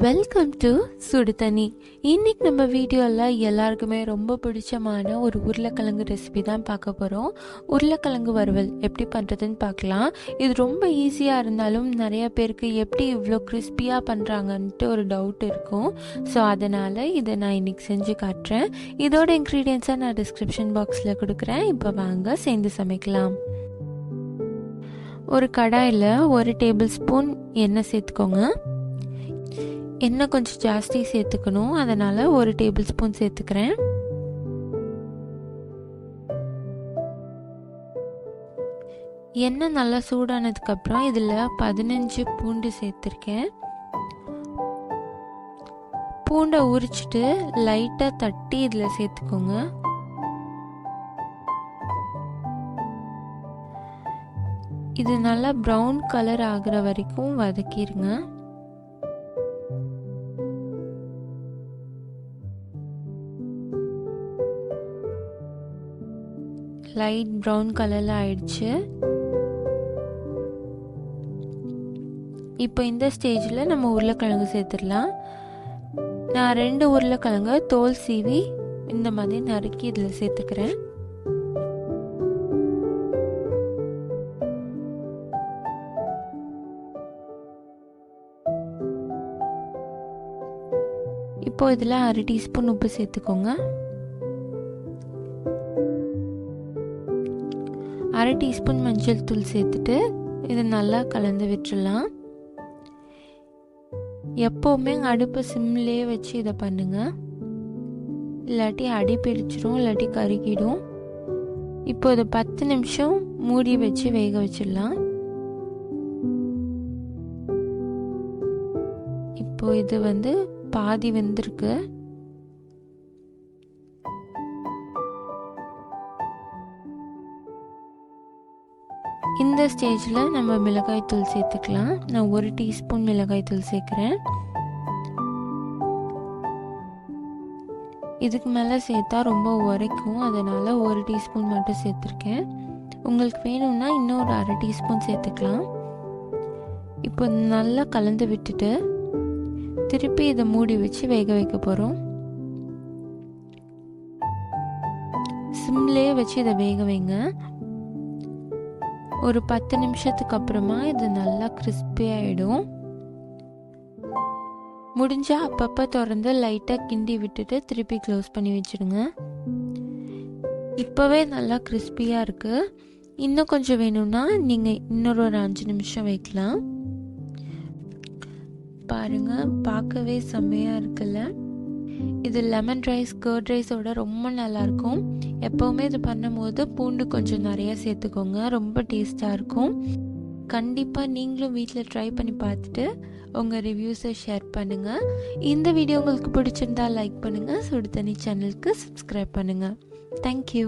Welcome to சுடு தண்ணி. இன்னைக்கு நம்ம வீடியோவில் எல்லாருக்குமே ரொம்ப பிடிச்சமான ஒரு உருளைக்கிழங்கு ரெசிபி தான் பார்க்க போகிறோம். உருளைக்கிழங்கு வறுவல் எப்படி பண்ணுறதுன்னு பார்க்கலாம். இது ரொம்ப ஈஸியாக இருந்தாலும் நிறைய பேருக்கு எப்படி இவ்வளோ கிறிஸ்பியாக பண்ணுறாங்கன்ட்டு ஒரு டவுட் இருக்கும். ஸோ அதனால் இதை நான் இன்றைக்கி செஞ்சு காட்டுறேன். இதோட இன்க்ரீடியன்ஸை நான் டிஸ்கிரிப்ஷன் பாக்ஸில் கொடுக்குறேன். இப்போ வாங்க சேர்ந்து சமைக்கலாம். ஒரு கடாயில் 1 டேபிள் ஸ்பூன் எண்ணெய் சேர்த்துக்கோங்க. எண்ணெய் கொஞ்சம் ஜாஸ்தி சேர்த்துக்கணும், அதனால் 1 டேபிள் ஸ்பூன் சேர்த்துக்கிறேன். எண்ணெய் நல்லா சூடானதுக்கப்புறம் இதில் 15 பூண்டு சேர்த்துருக்கேன். பூண்டை உரிச்சிட்டு லைட்டாக தட்டி இதில் சேர்த்துக்கோங்க. இது நல்லா ப்ரௌன் கலர் ஆகிற வரைக்கும் வதக்கிடுங்க. லைட் ப்ரௌன் கலரில் ஆயிடுச்சு. இப்போ இந்த ஸ்டேஜில் நம்ம உருளைக்கிழங்கு சேர்த்துடலாம். நான் 2 உருளைக்கிழங்கு தோல் சீவி இந்த மாதிரி நறுக்கி இதில் சேர்த்துக்கிறேன். இப்போ இதில் 1/2 டீஸ்பூன் உப்பு சேர்த்துக்கோங்க. 1/2 டீஸ்பூன் மஞ்சள் தூள் சேர்த்துட்டு இதை நல்லா கலந்து விட்டுடலாம். எப்போவுமே அடுப்பை சிம்லேயே வச்சு இதை பண்ணுங்க, இல்லாட்டி அடி பிடிச்சிடும், இல்லாட்டி கருகிடும். இப்போ இதை 10 நிமிஷம் மூடி வச்சு வேக வச்சிடலாம். இப்போ இது பாதி வெந்திருக்கு. இந்த ஸ்டேஜில் நம்ம மிளகாய்த்தூள் சேர்த்துக்கலாம். நான் 1 டீஸ்பூன் மிளகாய்த்தூள் சேர்க்குறேன். இதுக்கு மேலே சேர்த்தா ரொம்ப உரைக்கும், அதனால் 1 டீஸ்பூன் மட்டும் சேர்த்துருக்கேன். உங்களுக்கு வேணும்னா இன்னொரு 1/2 டீஸ்பூன் சேர்த்துக்கலாம். இப்போ நல்லா கலந்து விட்டுட்டு திருப்பி இதை மூடி வச்சு வேக வைக்க போகிறோம். சிம்லேயே வச்சு இதை வேக வைங்க. ஒரு 10 நிமிஷத்துக்கு அப்புறமா இது நல்லா கிறிஸ்பி ஆகிடும். முடிஞ்சால் அப்பப்போ திறந்து லைட்டாக கிண்டி விட்டுட்டு திருப்பி க்ளோஸ் பண்ணி வச்சுடுங்க. இப்போவே நல்லா கிறிஸ்பியாக இருக்குது. இன்னும் கொஞ்சம் வேணும்னா நீங்கள் இன்னொரு 5 நிமிஷம் வைக்கலாம். பாருங்கள், பார்க்கவே செம்மையாக இருக்குல்ல. இது லெமன் ரைஸ், கர்ட் ரைஸோட ரொம்ப நல்லாயிருக்கும். எப்போவுமே இது பண்ணும்போது பூண்டு கொஞ்சம் நிறையா சேர்த்துக்கோங்க, ரொம்ப டேஸ்ட்டாக இருக்கும். கண்டிப்பாக நீங்களும் வீட்டில் ட்ரை பண்ணி பார்த்துட்டு உங்கள் ரிவ்யூஸை ஷேர் பண்ணுங்கள். இந்த வீடியோ உங்களுக்கு பிடிச்சிருந்தா லைக் பண்ணுங்கள். சுடு தண்ணி சேனலுக்கு சப்ஸ்கிரைப் பண்ணுங்கள். தேங்க்யூ.